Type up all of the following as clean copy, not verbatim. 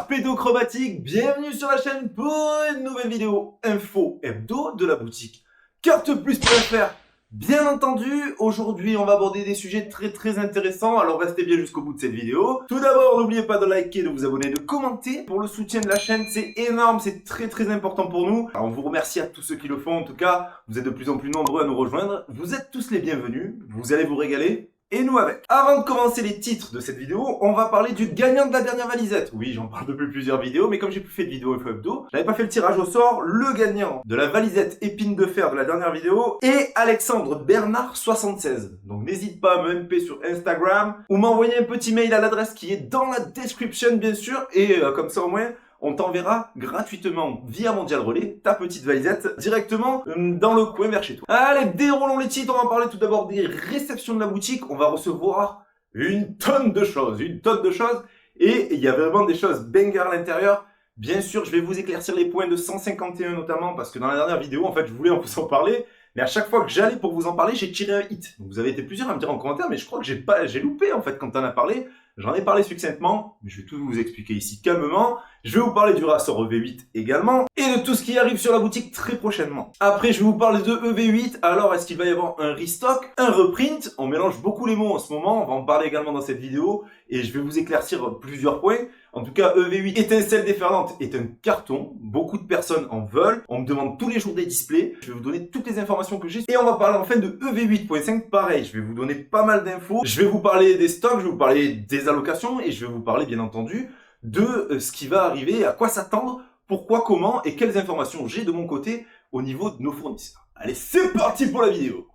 Pédochromatique, bienvenue sur la chaîne pour une nouvelle vidéo info hebdo de la boutique carteplus.fr. Bien entendu, aujourd'hui on va aborder des sujets très intéressants, alors restez bien jusqu'au bout de cette vidéo. Tout d'abord, n'oubliez pas de liker, de vous abonner, de commenter. Pour le soutien de la chaîne, c'est énorme, c'est très important pour nous. Alors, on vous remercie à tous ceux qui le font, en tout cas, vous êtes de plus en plus nombreux à nous rejoindre. Vous êtes tous les bienvenus, vous allez vous régaler. Et nous avec. Avant de commencer les titres de cette vidéo, on va parler du gagnant de la dernière valisette. Oui, j'en parle depuis plusieurs vidéos, mais comme j'ai plus fait de vidéo info hebdo, j'avais pas fait le tirage au sort. Le gagnant de la valisette épine de fer de la dernière vidéo est Alexandre Bernard 76. Donc n'hésite pas à me MP sur Instagram ou m'envoyer un petit mail à l'adresse qui est dans la description bien sûr. Et comme ça au moins, on t'enverra gratuitement via Mondial Relais ta petite valisette directement dans le coin vers chez toi. Allez, déroulons les titres. On va parler tout d'abord des réceptions de la boutique. On va recevoir une tonne de choses. Et il y a vraiment des choses banger à l'intérieur. Bien sûr, je vais vous éclaircir les points de 151 notamment parce que dans la dernière vidéo, en fait, je voulais en vous en parler. Mais à chaque fois que j'allais pour vous en parler, j'ai tiré un hit. Donc vous avez été plusieurs à me dire en commentaire, mais je crois que j'ai loupé en fait quand t'en as parlé. J'en ai parlé succinctement, mais je vais tout vous expliquer ici calmement. Je vais vous parler du Rassor EV8 également, et de tout ce qui arrive sur la boutique très prochainement. Après, je vais vous parler de EV8. Alors, est-ce qu'il va y avoir un restock, un reprint? On mélange beaucoup les mots en ce moment, on va en parler également dans cette vidéo, et je vais vous éclaircir plusieurs points. En tout cas, EV8 étincelle déferlante est un carton. Beaucoup de personnes en veulent. On me demande tous les jours des displays. Je vais vous donner toutes les informations que j'ai. Et on va parler enfin de EV8.5. Pareil, je vais vous donner pas mal d'infos. Je vais vous parler des stocks, je vais vous parler des allocations et je vais vous parler, bien entendu, de ce qui va arriver, à quoi s'attendre, pourquoi, comment et quelles informations j'ai de mon côté au niveau de nos fournisseurs. Allez, c'est parti pour la vidéo.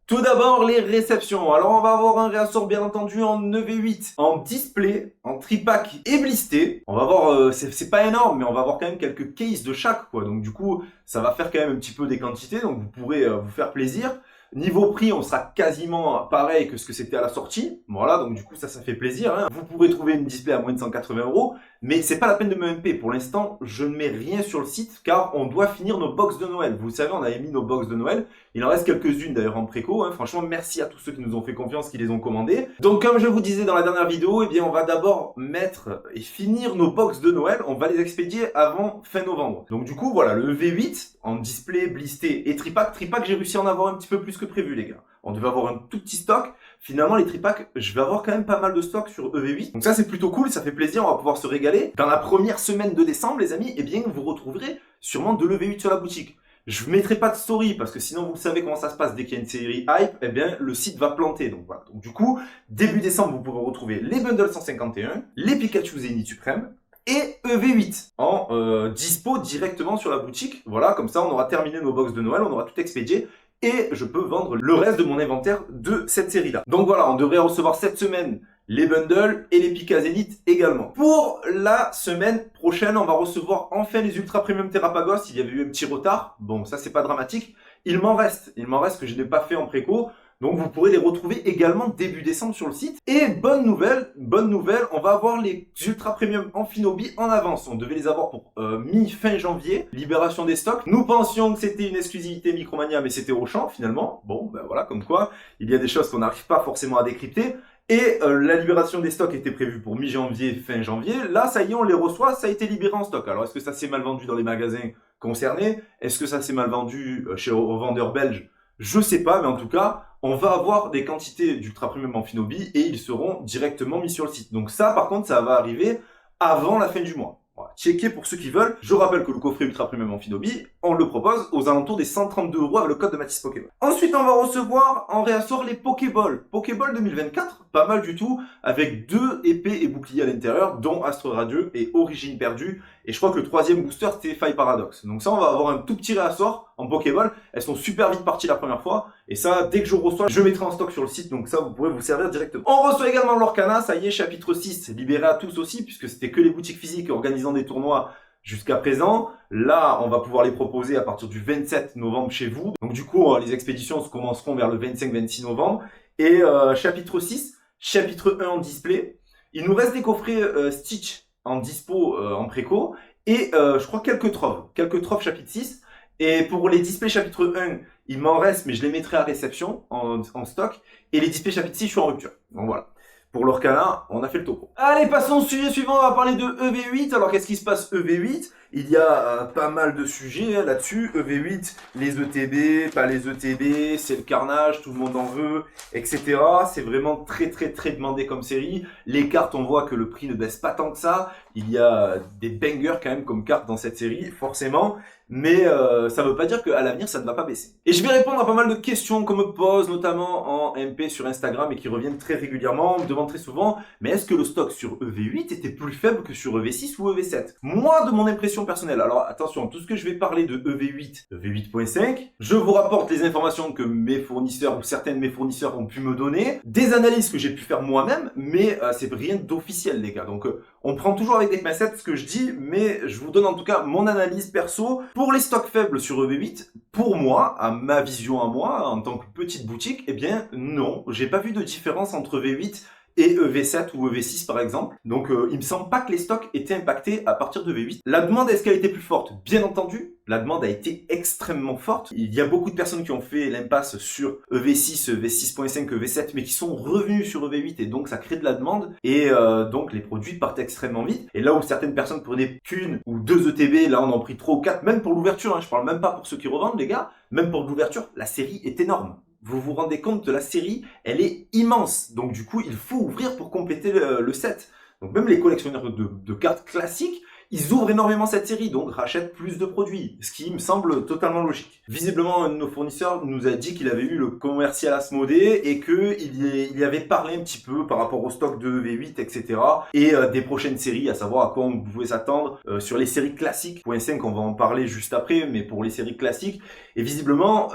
Tout d'abord, les réceptions. Alors, on va avoir un réassort, bien entendu, en EV8, en display, en tripack et blisté. On va voir, c'est pas énorme, mais on va avoir quand même quelques cases de chaque, quoi. Donc, du coup, ça va faire quand même un petit peu des quantités, donc vous pourrez vous faire plaisir. Niveau prix, on sera quasiment pareil que ce que c'était à la sortie. Voilà, donc du coup, ça fait plaisir. Hein. Vous pourrez trouver une display à moins de 180 €, mais c'est pas la peine de me MP. Pour l'instant, je ne mets rien sur le site, car on doit finir nos box de Noël. Vous savez, on avait mis nos box de Noël. Il en reste quelques-unes d'ailleurs en préco. Hein. Franchement, merci à tous ceux qui nous ont fait confiance, qui les ont commandées. Donc, comme je vous disais dans la dernière vidéo, eh bien, on va d'abord mettre et finir nos box de Noël. On va les expédier avant fin novembre. Donc, du coup, voilà, le V8 en display, blisté et tripack. Tripack, j'ai réussi à en avoir un petit peu plus que prévu, les gars. On devait avoir un tout petit stock. Finalement, les tripacks, je vais avoir quand même pas mal de stock sur EV8. Donc ça, c'est plutôt cool, ça fait plaisir, on va pouvoir se régaler. Dans la première semaine de décembre, les amis, eh bien, vous retrouverez sûrement de l'EV8 sur la boutique. Je ne mettrai pas de story parce que sinon, vous savez comment ça se passe dès qu'il y a une série hype, eh bien, le site va planter. Donc voilà. Donc du coup, début décembre, vous pourrez retrouver les bundles 151, les Pikachu Zénith Suprême, et EV8 en dispo directement sur la boutique. Voilà, comme ça, on aura terminé nos box de Noël, on aura tout expédié. Et je peux vendre le reste de mon inventaire de cette série-là. Donc voilà, on devrait recevoir cette semaine les bundles et les Pika Zenith également. Pour la semaine prochaine, on va recevoir enfin les Ultra Premium Terrapagos. Il y avait eu un petit retard. Bon, ça c'est pas dramatique. Il m'en reste que je n'ai pas fait en préco. Donc vous pourrez les retrouver également début décembre sur le site. Et bonne nouvelle, on va avoir les Ultra Premium Amphinobi en avance. On devait les avoir pour mi-fin janvier, libération des stocks. Nous pensions que c'était une exclusivité Micromania, mais c'était Auchan finalement. Bon, ben voilà, comme quoi, il y a des choses qu'on n'arrive pas forcément à décrypter. Et la libération des stocks était prévue pour mi-janvier, fin janvier. Là, ça y est, on les reçoit, ça a été libéré en stock. Alors, est-ce que ça s'est mal vendu dans les magasins concernés? Est-ce que ça s'est mal vendu chez les revendeurs belges? Je sais pas, mais en tout cas, on va avoir des quantités d'Ultra Premium Amphinobi et ils seront directement mis sur le site. Donc ça, par contre, ça va arriver avant la fin du mois. Voilà. Checker pour ceux qui veulent. Je rappelle que le coffret Ultra Premium Amphinobi, on le propose aux alentours des 132 € avec le code de Mathis Pokéball. Ensuite, on va recevoir en réassort les Pokéball. Pokéball 2024, pas mal du tout, avec 2 épées et boucliers à l'intérieur, dont Astre Radieux et Origine Perdue. Et je crois que le troisième booster, c'était Faille Paradox. Donc ça, on va avoir un tout petit réassort en Pokéball. Elles sont super vite parties la première fois. Et ça, dès que je reçois, je mettrai en stock sur le site. Donc ça, vous pourrez vous servir directement. On reçoit également l'Orcana. Ça y est, chapitre 6, libéré à tous aussi, puisque c'était que les boutiques physiques organisant des tournois jusqu'à présent. Là, on va pouvoir les proposer à partir du 27 novembre chez vous. Donc du coup, les expéditions commenceront vers le 25-26 novembre. Et chapitre 6, chapitre 1 en display. Il nous reste des coffrets Stitch en dispo en préco. Et je crois quelques troves chapitre 6. Et pour les displays chapitre 1, il m'en reste, mais je les mettrai à réception en stock. Et les displays chapitre 6, je suis en rupture. Donc voilà. pour l'Orcana, on a fait le topo. Allez, passons au sujet suivant, on va parler de EV8. Alors, qu'est-ce qui se passe EV8 ? Il y a pas mal de sujets là-dessus. EV8, les ETB, pas les ETB, c'est le carnage, tout le monde en veut, etc. C'est vraiment très demandé comme série. Les cartes, on voit que le prix ne baisse pas tant que ça. Il y a des bangers quand même comme cartes dans cette série, forcément. Mais ça ne veut pas dire qu'à l'avenir, ça ne va pas baisser. Et je vais répondre à pas mal de questions qu'on me pose, notamment en MP sur Instagram et qui reviennent très régulièrement. On me demande très souvent, mais est-ce que le stock sur EV8 était plus faible que sur EV6 ou EV7 ? Moi, de mon impression personnelle, alors attention, tout ce que je vais parler de EV8, EV8.5, je vous rapporte les informations que mes fournisseurs ou certains de mes fournisseurs ont pu me donner, des analyses que j'ai pu faire moi-même, mais c'est rien d'officiel, les gars. Donc, on prend toujours avec des pincettes ce que je dis, mais je vous donne en tout cas mon analyse perso. Pour les stocks faibles sur EV8, pour moi, à ma vision à moi, en tant que petite boutique, eh bien non, j'ai pas vu de différence entre EV8 et EV7 ou EV6 par exemple. Donc il me semble pas que les stocks étaient impactés à partir de EV8. La demande, est-ce qu'elle a été plus forte ? Bien entendu, la demande a été extrêmement forte. Il y a beaucoup de personnes qui ont fait l'impasse sur EV6, EV6.5, EV7, mais qui sont revenus sur EV8 et donc ça crée de la demande et donc les produits partent extrêmement vite. Et là où certaines personnes prenaient qu'une ou deux ETB, là on en pris 3 ou 4, même pour l'ouverture, hein, je parle même pas pour ceux qui revendent les gars, même pour l'ouverture, la série est énorme. Vous vous rendez compte de la série, elle est immense. Donc du coup, il faut ouvrir pour compléter le set. Donc même les collectionneurs de cartes classiques, ils ouvrent énormément cette série, donc rachètent plus de produits, ce qui me semble totalement logique. Visiblement, un de nos fournisseurs nous a dit qu'il avait eu le commercial Asmodée et qu'il y avait parlé un petit peu par rapport au stock de V8, etc. Et des prochaines séries, à savoir à quoi on pouvait s'attendre sur les séries classiques. Point 5, on va en parler juste après, mais pour les séries classiques. Et visiblement,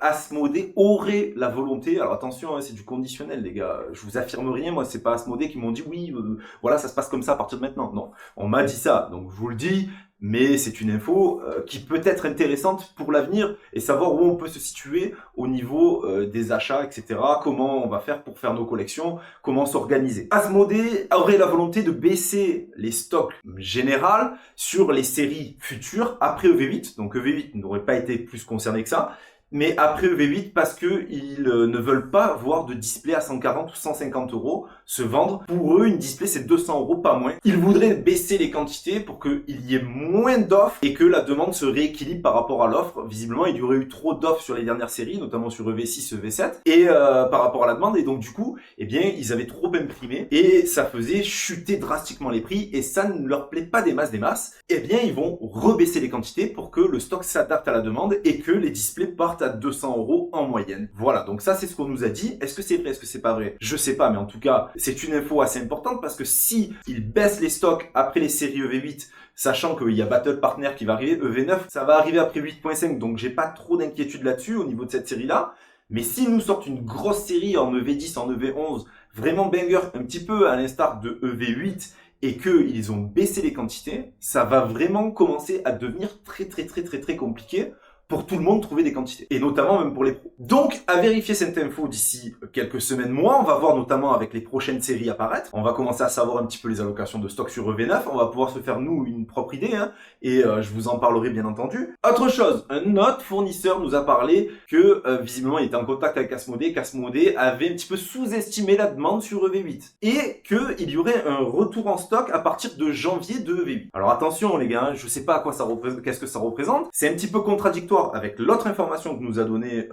Asmodée aurait la volonté, alors attention, hein, c'est du conditionnel les gars, je vous affirme rien, moi c'est pas Asmodée qui m'ont dit oui, voilà, ça se passe comme ça à partir de maintenant. Non, on m'a dit ça. Donc je vous le dis, mais c'est une info qui peut être intéressante pour l'avenir et savoir où on peut se situer au niveau des achats, etc. Comment on va faire pour faire nos collections, comment s'organiser. Asmodée aurait la volonté de baisser les stocks généraux sur les séries futures après EV8. Donc EV8 n'aurait pas été plus concerné que ça. Mais après EV8 parce que ils ne veulent pas voir de display à 140 ou 150 euros se vendre. Pour eux, une display c'est 200 euros, pas moins. Ils voudraient baisser les quantités pour qu'il y ait moins d'offres et que la demande se rééquilibre par rapport à l'offre. Visiblement, il y aurait eu trop d'offres sur les dernières séries, notamment sur EV6, EV7, et par rapport à la demande. Et donc du coup, eh bien, ils avaient trop imprimé et ça faisait chuter drastiquement les prix et ça ne leur plaît pas des masses. Eh bien, ils vont rebaisser les quantités pour que le stock s'adapte à la demande et que les displays partent à 200 euros en moyenne. Voilà, donc ça c'est ce qu'on nous a dit. Est-ce que c'est vrai, est-ce que c'est pas vrai? Je sais pas, mais en tout cas, c'est une info assez importante parce que si ils baissent les stocks après les séries EV8, sachant qu'il y a Battle Partner qui va arriver, EV9, ça va arriver après 8.5, donc j'ai pas trop d'inquiétude là-dessus au niveau de cette série-là. Mais s'ils nous sortent une grosse série en EV10, en EV11, vraiment banger, un petit peu à l'instar de EV8, et qu'ils ont baissé les quantités, ça va vraiment commencer à devenir très compliqué pour tout le monde trouver des quantités, et notamment même pour les pros. Donc, à vérifier cette info d'ici quelques semaines, mois, on va voir notamment avec les prochaines séries apparaître, on va commencer à savoir un petit peu les allocations de stock sur EV9, on va pouvoir se faire nous une propre idée, hein, et je vous en parlerai bien entendu. Autre chose, un autre fournisseur nous a parlé que visiblement il était en contact avec Asmodée, qu'Asmodée avait un petit peu sous-estimé la demande sur EV8, et qu'il y aurait un retour en stock à partir de janvier de EV8. Alors attention les gars, je sais pas à quoi ça représente, qu'est-ce que ça représente, c'est un petit peu contradictoire avec l'autre information que nous a donné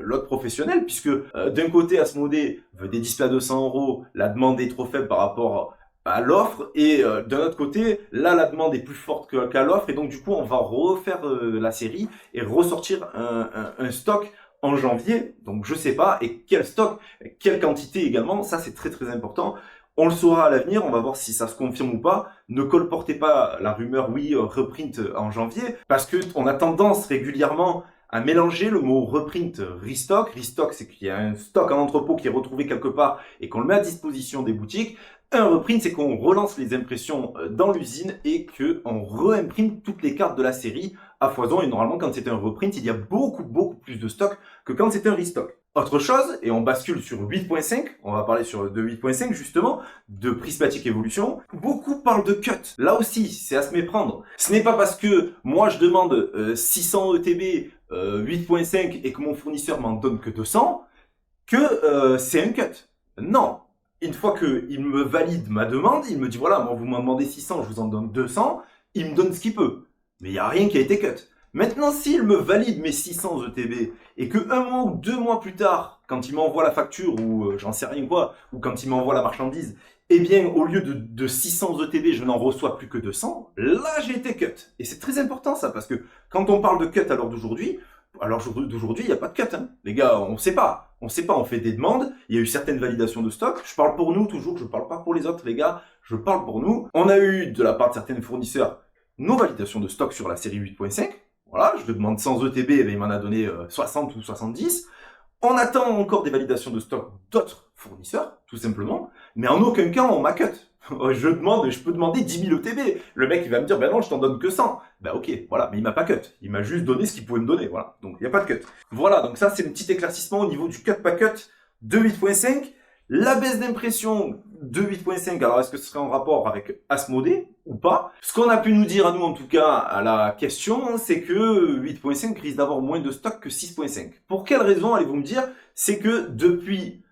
l'autre professionnel, puisque d'un côté Asmodée veut des displays à 200 euros, la demande est trop faible par rapport à l'offre, et d'un autre côté, là la demande est plus forte qu'à l'offre, et donc du coup on va refaire la série et ressortir un stock en janvier, donc je sais pas, et quel stock, quelle quantité également, ça c'est très important. On le saura à l'avenir, on va voir si ça se confirme ou pas. Ne colportez pas la rumeur oui reprint en janvier, parce que on a tendance régulièrement à mélanger le mot reprint restock. Restock, c'est qu'il y a un stock en entrepôt qui est retrouvé quelque part et qu'on le met à disposition des boutiques. Un reprint, c'est qu'on relance les impressions dans l'usine et qu'on réimprime toutes les cartes de la série à foison. Et normalement, quand c'est un reprint, il y a beaucoup plus de stock que quand c'est un restock. Autre chose, et on bascule sur 8.5, on va parler de 8.5 justement, de prismatique évolution. Beaucoup parlent de cut. Là aussi, c'est à se méprendre. Ce n'est pas parce que moi je demande 600 ETB 8.5 et que mon fournisseur m'en donne que 200 que c'est un cut. Non. une fois qu'il me valide ma demande, il me dit voilà, moi vous m'en demandez 600, je vous en donne 200, il me donne ce qu'il peut. Mais il n'y a rien qui a été cut. Maintenant, s'il me valide mes 600 ETB et que 1 mois ou 2 mois plus tard, quand il m'envoie la facture ou j'en sais rien quoi, ou quand il m'envoie la marchandise, eh bien, au lieu de 600 ETB, je n'en reçois plus que 200, là, j'ai été cut. Et c'est très important ça, parce que quand on parle de cut à l'heure d'aujourd'hui, il n'y a pas de cut. Hein. Les gars, on ne sait pas. On sait pas, on fait des demandes, il y a eu certaines validations de stock. Je parle pour nous toujours, je ne parle pas pour les autres, les gars, je parle pour nous. On a eu, de la part de certains fournisseurs, nos validations de stock sur la série 8.5. Voilà, je demande 100 ETB, et il m'en a donné 60 ou 70. On attend encore des validations de stock d'autres fournisseurs, tout simplement. Mais en aucun cas, on m'a cut. Je peux demander 10 000 ETB. Le mec, il va me dire, ben non, je t'en donne que 100. Ben ok, voilà, mais il m'a pas cut. Il m'a juste donné ce qu'il pouvait me donner, voilà. Donc, il n'y a pas de cut. Voilà, donc ça, c'est un petit éclaircissement au niveau du cut-pas cut de 8.5. La baisse d'impression de 8.5, alors est-ce que ce serait en rapport avec Asmodée ou pas? Ce qu'on a pu nous dire à nous, en tout cas, à la question, c'est que 8.5 risque d'avoir moins de stock que 6.5. Pour quelle raison, allez-vous me dire? C'est que depuis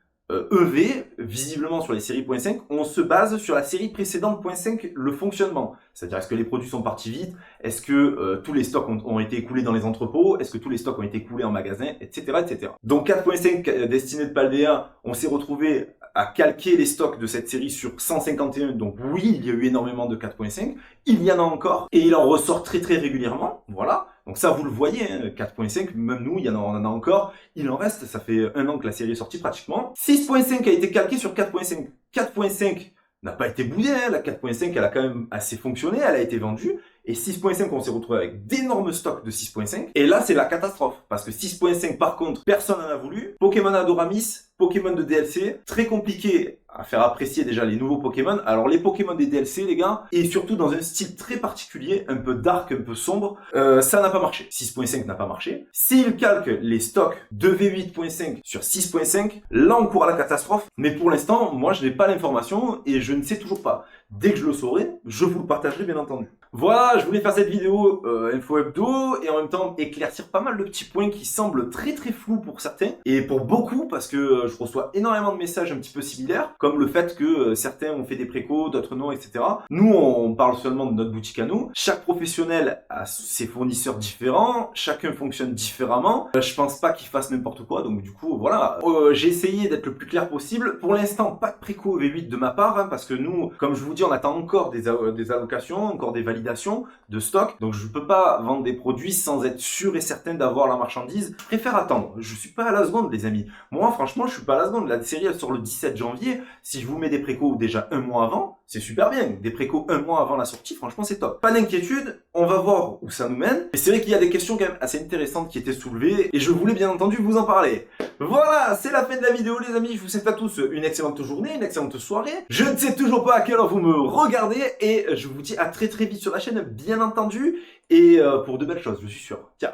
EV, visiblement sur les séries .5, on se base sur la série précédente .5, le fonctionnement. C'est-à-dire, est-ce que les produits sont partis vite? Est-ce que tous les stocks ont été écoulés dans les entrepôts? Est-ce que tous les stocks ont été écoulés en magasin? Etc. etc. Donc 4.5 destiné de Paldea, on s'est retrouvé à calquer les stocks de cette série sur 151. Donc oui, il y a eu énormément de 4.5. Il y en a encore. Et il en ressort très très régulièrement. Voilà. Donc ça, vous le voyez, hein, 4.5, même nous, on en a encore. Il en reste, ça fait 1 an que la série est sortie pratiquement. 6.5 a été calqué sur 4.5. 4.5 n'a pas été boudée, hein. La 4.5, elle a quand même assez fonctionné, elle a été vendue. Et 6.5, on s'est retrouvé avec d'énormes stocks de 6.5. Et là, c'est la catastrophe. Parce que 6.5, par contre, personne n'en a voulu. Pokémon Adoramis, Pokémon de DLC, très compliqué à faire apprécier déjà les nouveaux Pokémon. Alors les Pokémon des DLC, les gars, et surtout dans un style très particulier, un peu dark, un peu sombre, ça n'a pas marché. 6.5 n'a pas marché. S'il calque les stocks de V8.5 sur 6.5, là on court à la catastrophe. Mais pour l'instant, moi je n'ai pas l'information et je ne sais toujours pas. Dès que je le saurai, je vous le partagerai bien entendu. Voilà, je voulais faire cette vidéo info hebdo et en même temps éclaircir pas mal de petits points qui semblent très très flous pour certains et pour beaucoup parce que je reçois énormément de messages un petit peu similaires, comme le fait que certains ont fait des précos, d'autres non, etc. Nous, on parle seulement de notre boutique à nous. Chaque professionnel a ses fournisseurs différents, chacun fonctionne différemment. Je pense pas qu'ils fassent n'importe quoi, donc du coup, voilà. J'ai essayé d'être le plus clair possible. Pour l'instant, pas de préco V8 de ma part, hein, parce que nous, comme je vous dis, on attend encore des allocations, encore des validations de stock. Donc je peux pas vendre des produits sans être sûr et certain d'avoir la marchandise. Je préfère attendre. Je suis pas à la seconde, les amis. Moi, franchement, je suis pas à la seconde. La série, elle sort le 17 janvier. Si je vous mets des précos déjà 1 mois avant, c'est super bien. Des précos 1 mois avant la sortie, franchement, c'est top. Pas d'inquiétude. On va voir où ça nous mène. Et c'est vrai qu'il y a des questions quand même assez intéressantes qui étaient soulevées. Et je voulais bien entendu vous en parler. Voilà, c'est la fin de la vidéo, les amis. Je vous souhaite à tous une excellente journée, une excellente soirée. Je ne sais toujours pas à quelle heure vous me regardez. Et je vous dis à très très vite sur la chaîne, bien entendu. Et pour de belles choses, je suis sûr. Ciao.